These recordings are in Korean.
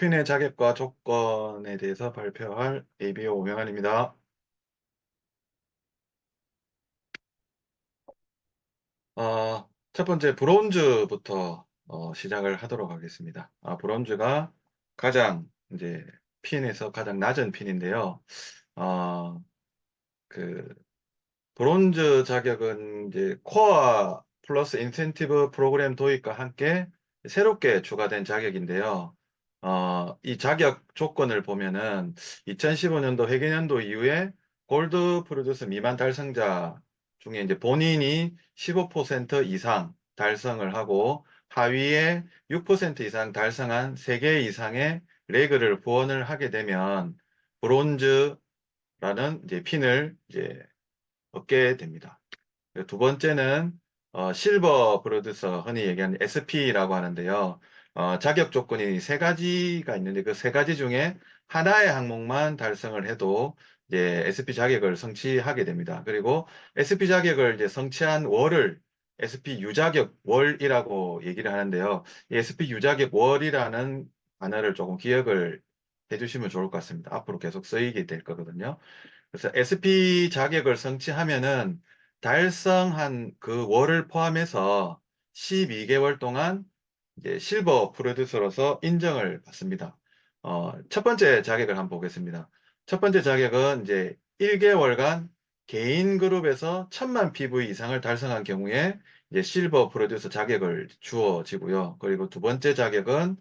스핀의 자격과 조건에 대해서 발표할 ABO 오명환입니다. 첫 번째 브론즈부터 시작을 하도록 하겠습니다. 브론즈가 가장 이제 핀에서 가장 낮은 핀인데요. 어, 그 브론즈 자격은 이제 코어 플러스 인센티브 프로그램 도입과 함께 새롭게 추가된 자격인데요. 이 자격 조건을 보면은 2015년도 회계연도 이후에 골드 프로듀스 미만 달성자 중에 이제 본인이 15% 이상 달성을 하고 하위에 6% 이상 달성한 3개 이상의 레그를 후원을 하게 되면 브론즈라는 이제 핀을 이제 얻게 됩니다. 두 번째는 실버 프로듀서, 흔히 얘기하는 SP라고 하는데요. 자격 조건이 세 가지가 있는데 그 세 가지 중에 하나의 항목만 달성을 해도 이제 SP 자격을 성취하게 됩니다. 그리고 SP 자격을 이제 성취한 월을 SP 유자격 월이라고 얘기를 하는데요. 이 SP 유자격 월이라는 단어를 조금 기억을 해주시면 좋을 것 같습니다. 앞으로 계속 쓰이게 될 거거든요. 그래서 SP 자격을 성취하면은 달성한 그 월을 포함해서 12개월 동안 이제 실버 프로듀서로서 인정을 받습니다. 첫 번째 자격을 한번 보겠습니다. 첫 번째 자격은 이제 1개월간 개인 그룹에서 1000만 PV 이상을 달성한 경우에 이제 실버 프로듀서 자격을 주어지고요. 그리고 두 번째 자격은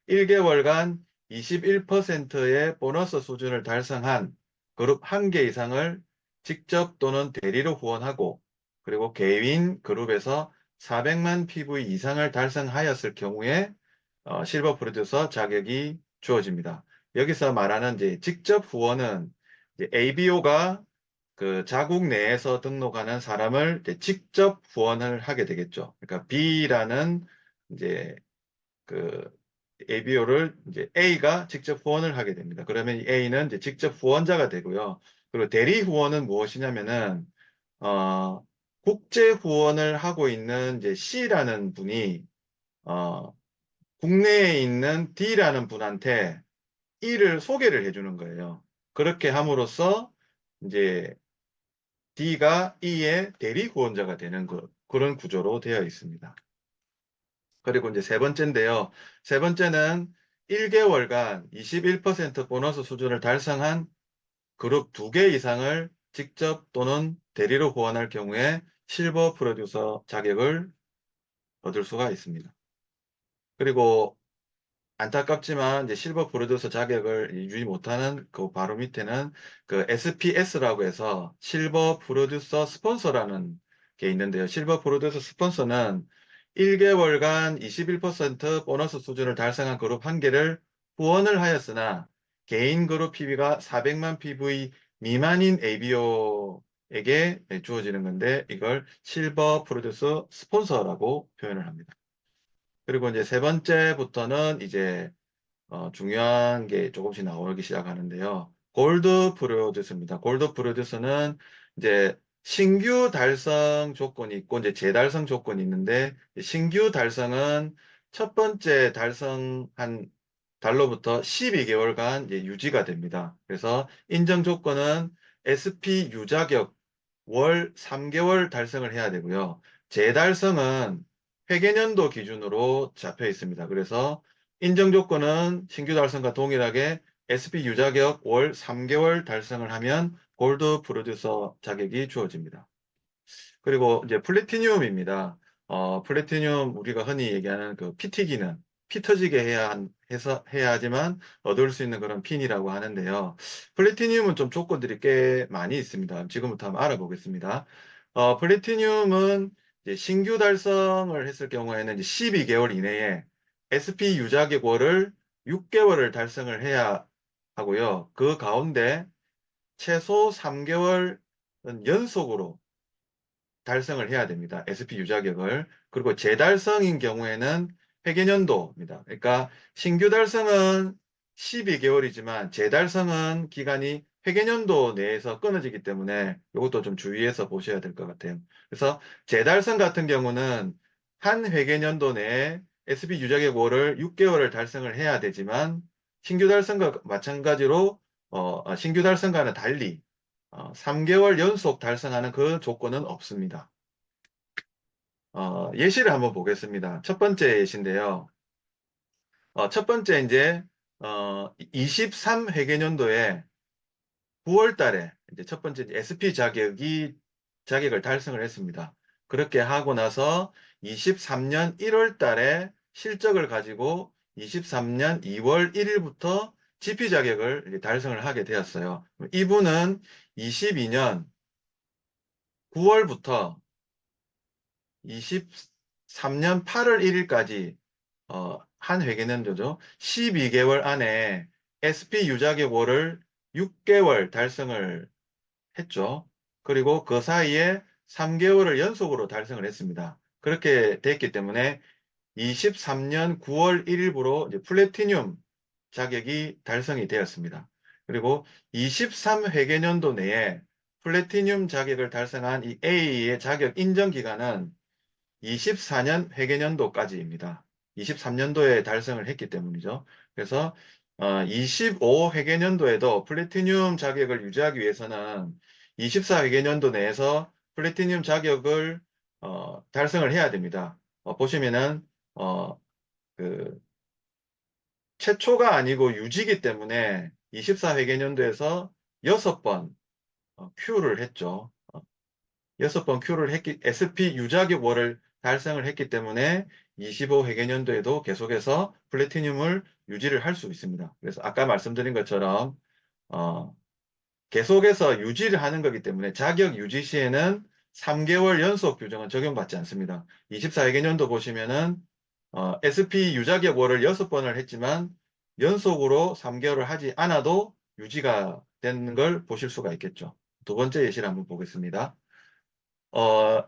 1개월간 21%의 보너스 수준을 달성한 그룹 1개 이상을 직접 또는 대리로 후원하고 그리고 개인 그룹에서 400만 PV 이상을 달성하였을 경우에 실버 프로듀서 자격이 주어집니다. 여기서 말하는 이제 직접 후원은 ABO가 그 자국 내에서 등록하는 사람을 이제 직접 후원을 하게 되겠죠. 그러니까 B라는 이제 그 ABO를 이제 A가 직접 후원을 하게 됩니다. 그러면 A는 이제 직접 후원자가 되고요. 그리고 대리 후원은 무엇이냐면은 어, 국제 후원을 하고 있는 이제 C라는 분이 어, 국내에 있는 D라는 분한테 E를 소개를 해주는 거예요. 그렇게 함으로써 이제 D가 E의 대리 후원자가 되는 그런 구조로 되어 있습니다. 그리고 이제 세 번째인데요. 세 번째는 1개월간 21% 보너스 수준을 달성한 그룹 2개 이상을 직접 또는 대리로 후원할 경우에 실버 프로듀서 자격을 얻을 수가 있습니다. 그리고 안타깝지만 이제 실버 프로듀서 자격을 유지 못하는 그 바로 밑에는 그 SPS라고 해서 실버 프로듀서 스폰서라는 게 있는데요. 실버 프로듀서 스폰서는 1개월간 21% 보너스 수준을 달성한 그룹 한 개를 후원을 하였으나 개인 그룹 PB가 400만 PV 미만인 ABO에게 주어지는 건데 이걸 실버 프로듀서 스폰서라고 표현을 합니다. 그리고 이제 세 번째부터는 이제 중요한 게 조금씩 나오기 시작하는데요. 골드 프로듀스입니다. 골드 프로듀스는 이제 신규 달성 조건이 있고 이제 재달성 조건이 있는데 신규 달성은 첫 번째 달성한 달로부터 12개월간 이제 유지가 됩니다. 그래서 인정 조건은 SP 유자격 월 3개월 달성을 해야 되고요. 재달성은 회계연도 기준으로 잡혀 있습니다. 그래서 인정 조건은 신규 달성과 동일하게 SP 유자격 월 3개월 달성을 하면 골드 프로듀서 자격이 주어집니다. 그리고 이제 플래티늄입니다. 플래티늄 우리가 흔히 얘기하는 그 피 튀기는 피 터지게 해야 하지만 얻을 수 있는 그런 핀이라고 하는데요. 플래티늄은 좀 조건들이 꽤 많이 있습니다. 지금부터 한번 알아보겠습니다. 플래티늄은 이제 신규 달성을 했을 경우에는 이제 12개월 이내에 SP 유자격월을 6개월을 달성을 해야 하고요. 그 가운데 최소 3개월 연속으로 달성을 해야 됩니다. SP 유자격을. 그리고 재달성인 경우에는 회계연도입니다. 그러니까 신규 달성은 12개월이지만 재달성은 기간이 회계연도 내에서 끊어지기 때문에 이것도 좀 주의해서 보셔야 될 것 같아요. 그래서 재달성 같은 경우는 한 회계연도 내에 SP 유자격 월을 6개월을 달성을 해야 되지만 신규 달성과 마찬가지로 신규 달성과는 달리 3개월 연속 달성하는 그 조건은 없습니다. 예시를 한번 보겠습니다. 첫 번째 예시인데요. 첫 번째 이제 23회계년도에 9월 달에 이제 첫 번째 SP 자격을 달성을 했습니다. 그렇게 하고 나서 23년 1월 달에 실적을 가지고 23년 2월 1일부터 GP 자격을 이제 달성을 하게 되었어요. 이분은 22년 9월부터 23년 8월 1일까지 한 회계연도죠. 12개월 안에 SP 유자격을 6개월 달성을 했죠. 그리고 그 사이에 3개월을 연속으로 달성을 했습니다. 그렇게 됐기 때문에 23년 9월 1일부로 이제 플래티늄 자격이 달성이 되었습니다. 그리고 23회계년도 내에 플래티늄 자격을 달성한 이 A의 자격 인정 기간은 24년 회계년도까지입니다. 23년도에 달성을 했기 때문이죠. 그래서 25회계년도에도 플래티늄 자격을 유지하기 위해서는 24회계년도 내에서 플래티늄 자격을 달성을 해야 됩니다. 보시면은 어, 그 최초가 아니고 유지기 때문에 24회계년도에서 6번 Q를 했죠. 6번 Q를 했기, SP 유자격월을 달성을 했기 때문에 25회계년도에도 계속해서 플래티늄을 유지를 할 수 있습니다. 그래서 아까 말씀드린 것처럼, 어, 계속해서 유지를 하는 거기 때문에 자격 유지 시에는 3개월 연속 규정은 적용받지 않습니다. 24회계년도 보시면은, SP 유자격월을 6번을 했지만 연속으로 3개월을 하지 않아도 유지가 되는 걸 보실 수가 있겠죠. 두 번째 예시를 한번 보겠습니다.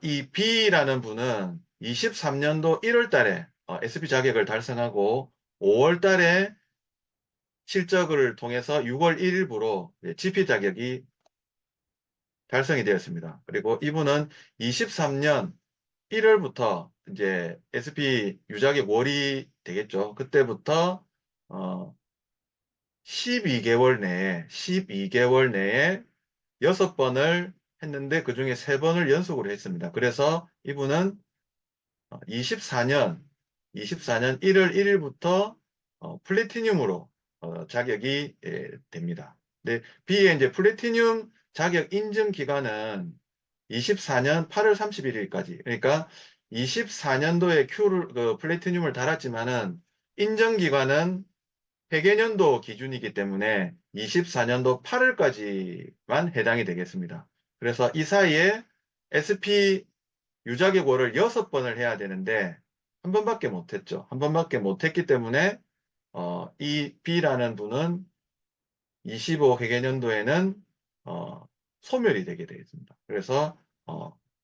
이 B라는 분은 23년도 1월 달에 SP 자격을 달성하고 5월 달에 실적을 통해서 6월 1일부로 GP 자격이 달성이 되었습니다. 그리고 이분은 23년 1월부터 이제 SP 유자격 월이 되겠죠. 그때부터 어, 12개월 내에 6번을 했는데 그중에 3번을 연속으로 했습니다. 그래서 이분은 24년 1월 1일부터 플래티늄으로 자격이 됩니다. 근데 B의 이제 플래티늄 자격 인증 기간은 24년 8월 31일까지. 그러니까 24년도에 플래티늄을 달았지만은 인정 기간은 회계년도 기준이기 때문에 24년도 8월까지만 해당이 되겠습니다. 그래서 이 사이에 SP 유자격월을 6번을 해야 되는데 한 번밖에 못했죠. 한 번밖에 못했기 때문에 이 B라는 분은 25회계년도에는 소멸이 되게 되겠습니다. 그래서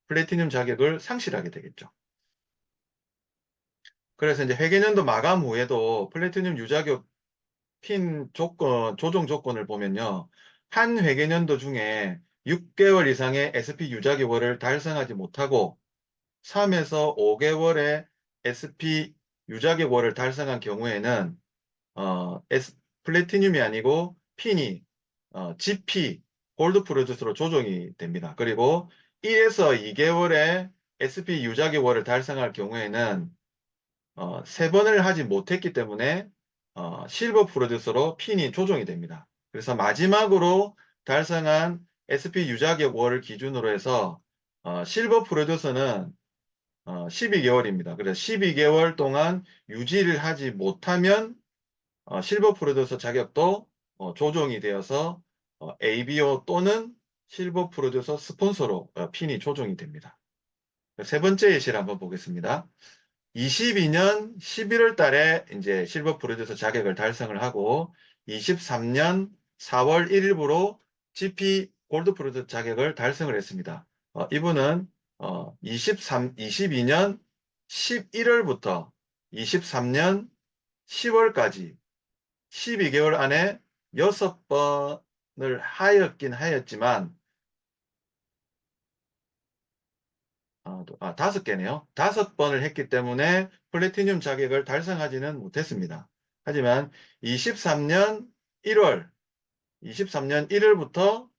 플래티늄 자격을 상실하게 되겠죠. 그래서 이제 회계년도 마감 후에도 플래티늄 유자격 핀 조정 조건을 보면요. 한 회계년도 중에 6개월 이상의 SP 유자격월을 달성하지 못하고 3에서 5개월의 SP 유자격월을 달성한 경우에는 플래티늄이 아니고 핀이 GP 골드 프로듀스로 조정이 됩니다. 그리고 1에서 2개월의 SP 유자격월을 달성할 경우에는 3번을 하지 못했기 때문에 실버 프로듀서로 핀이 조정이 됩니다. 그래서 마지막으로 달성한 SP 유자격월을 기준으로 해서 실버 프로듀서는 12개월입니다. 그래서 12개월 동안 유지를 하지 못하면 실버 프로듀서 자격도 조정이 되어서 ABO 또는 실버 프로듀서 스폰서로 핀이 조정이 됩니다. 세 번째 예시를 한번 보겠습니다. 22년 11월 달에 이제 실버 프로듀서 자격을 달성을 하고 23년 4월 1일부로 GP 골드 프로듀서 자격을 달성을 했습니다. 이분은 22년 11월부터 23년 10월까지 12개월 안에 6번을 하였긴 하였지만 5개네요. 5번을 했기 때문에 플래티늄 자격을 달성하지는 못했습니다. 하지만 23년 1월, 23년 1월부터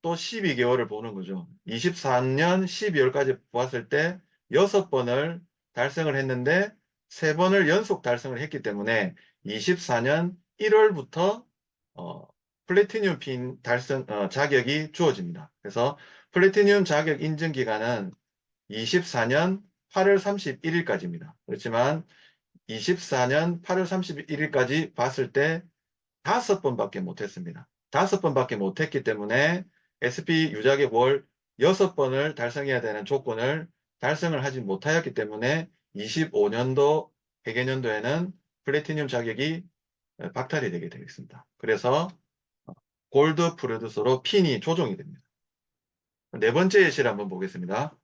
또 12개월을 보는 거죠. 23년 12월까지 보았을 때 6번을 달성을 했는데 3번을 연속 달성을 했기 때문에 24년 1월부터 플래티늄 핀 달성 자격이 주어집니다. 그래서 플래티늄 자격 인증 기간은 24년 8월 31일까지입니다. 그렇지만 24년 8월 31일까지 봤을 때 5번밖에 못했습니다. 5번밖에 못했기 때문에 SP 유자격 월 6번을 달성해야 되는 조건을 달성을 하지 못하였기 때문에 25년도 회계년도에는 플래티늄 자격이 박탈이 되게 되겠습니다. 그래서 골드 프로듀서로 핀이 조정이 됩니다. 네 번째 예시를 한번 보겠습니다.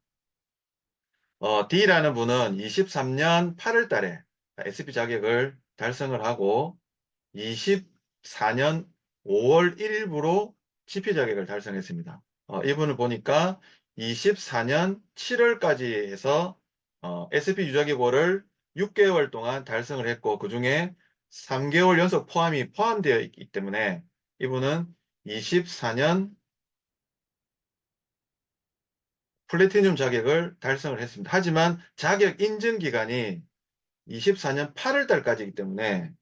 D라는 분은 23년 8월 달에 SP 자격을 달성을 하고 24년 5월 1일부로 GP 자격을 달성했습니다. 이분을 보니까 24년 7월까지 해서 SP 유자격을 6개월 동안 달성을 했고 그 중에 3개월 연속 포함이 포함되어 있기 때문에 이분은 24년 플래티늄 자격을 달성을 했습니다. 하지만 자격 인증 기간이 24년 8월 달까지이기 때문에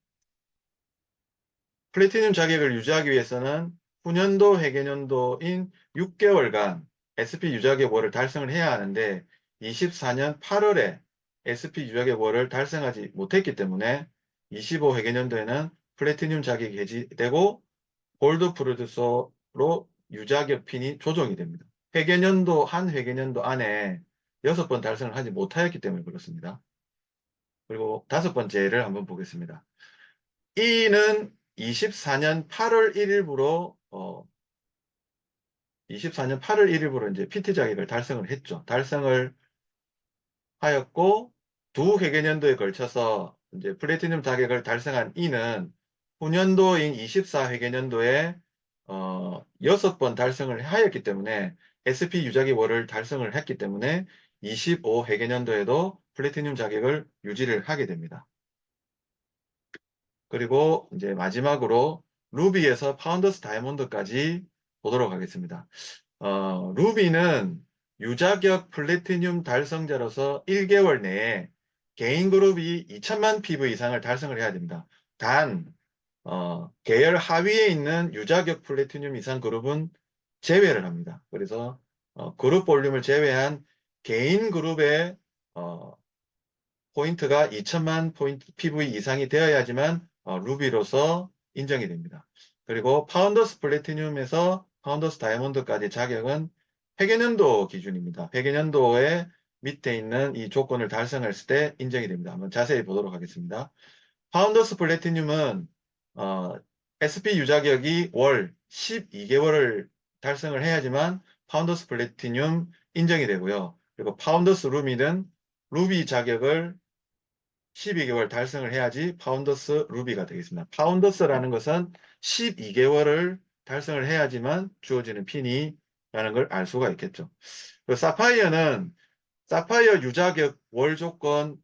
플래티늄 자격을 유지하기 위해서는 후년도 회계년도인 6개월간 SP 유자격월을 달성을 해야 하는데 24년 8월에 SP 유자격월을 달성하지 못했기 때문에 25 회계년도에는 플래티늄 자격이 해지되고 골드 프로듀서로 유자격 핀이 조정이 됩니다. 회계년도 한 회계년도 안에 6번 달성을 하지 못하였기 때문에 그렇습니다. 그리고 5번째를 한번 보겠습니다. E는 24년 8월 1일부로 24년 8월 1일부로 이제 PT 자격을 달성을 했죠. 달성을 하였고 두 회계년도에 걸쳐서 이제 플래티늄 자격을 달성한 E는 후년도인 24 회계년도에 6번 달성을 하였기 때문에 SP 유자격월을 달성을 했기 때문에 25 회계년도에도 플래티늄 자격을 유지를 하게 됩니다. 그리고 이제 마지막으로 루비에서 파운더스 다이아몬드까지 보도록 하겠습니다. 루비는 유자격 플래티늄 달성자로서 1개월 내에 개인 그룹이 2천만 PV 이상을 달성을 해야 됩니다. 단 계열 하위에 있는 유자격 플래티늄 이상 그룹은 제외를 합니다. 그래서 그룹 볼륨을 제외한 개인 그룹의 포인트가 2천만 포인트 PV 이상이 되어야지만 루비로서 인정이 됩니다. 그리고 파운더스 플래티늄에서 파운더스 다이아몬드까지 자격은 회계년도 기준입니다. 회계년도에 밑에 있는 이 조건을 달성했을 때 인정이 됩니다. 한번 자세히 보도록 하겠습니다. 파운더스 플래티늄은 SP 유자격이 월 12개월을 달성을 해야지만 파운더스 플래티늄 인정이 되고요. 그리고 파운더스 루비는 루비 자격을 12개월 달성을 해야지 파운더스 루비가 되겠습니다. 파운더스라는 것은 12개월을 달성을 해야지만 주어지는 핀이라는 걸 알 수가 있겠죠. 사파이어는 사파이어 유자격 월 조건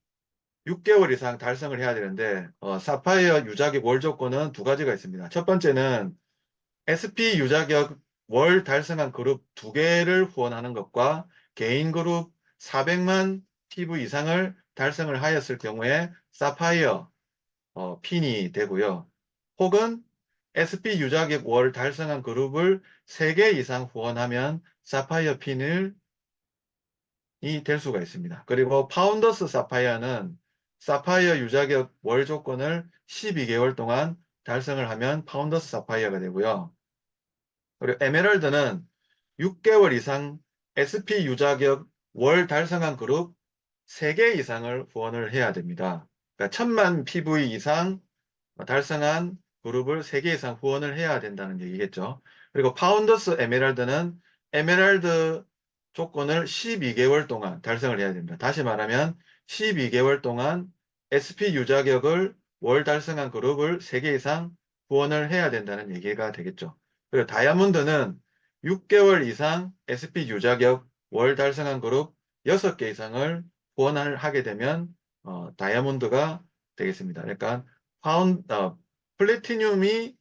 6개월 이상 달성을 해야 되는데 사파이어 유자격 월 조건은 두 가지가 있습니다. 첫 번째는 SP 유자격 월 달성한 그룹 2개를 후원하는 것과 개인 그룹 400만 PV 이상을 달성을 하였을 경우에 사파이어 핀이 되고요. 혹은 SP 유자격 월 달성한 그룹을 3개 이상 후원하면 사파이어 핀을 될 수가 있습니다. 그리고 파운더스 사파이어는 사파이어 유자격 월 조건을 12개월 동안 달성을 하면 파운더스 사파이어가 되고요. 그리고 에메랄드는 6개월 이상 SP 유자격 월 달성한 그룹 3개 이상을 후원을 해야 됩니다. 그러니까 1000만 PV 이상 달성한 그룹을 3개 이상 후원을 해야 된다는 얘기겠죠. 그리고 파운더스 에메랄드는 에메랄드 조건을 12개월 동안 달성을 해야 됩니다. 다시 말하면 12개월 동안 SP 유자격을 월 달성한 그룹을 3개 이상 후원을 해야 된다는 얘기가 되겠죠. 그리고 다이아몬드는 6개월 이상 SP 유자격 월 달성한 그룹 6개 이상을 후원을 하게 되면 다이아몬드가 되겠습니다. 그러니까 플래티늄이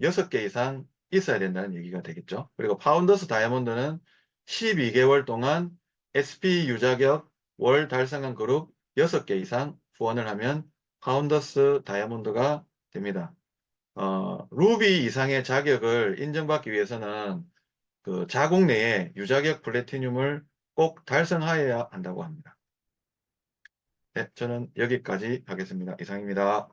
6개 이상 있어야 된다는 얘기가 되겠죠. 그리고 파운더스 다이아몬드는 12개월 동안 SP 유자격 월 달성한 그룹 6개 이상 후원을 하면 파운더스 다이아몬드가 됩니다. 루비 이상의 자격을 인정받기 위해서는 그 자국 내에 유자격 플래티늄을 꼭 달성하여야 한다고 합니다. 네, 저는 여기까지 하겠습니다. 이상입니다.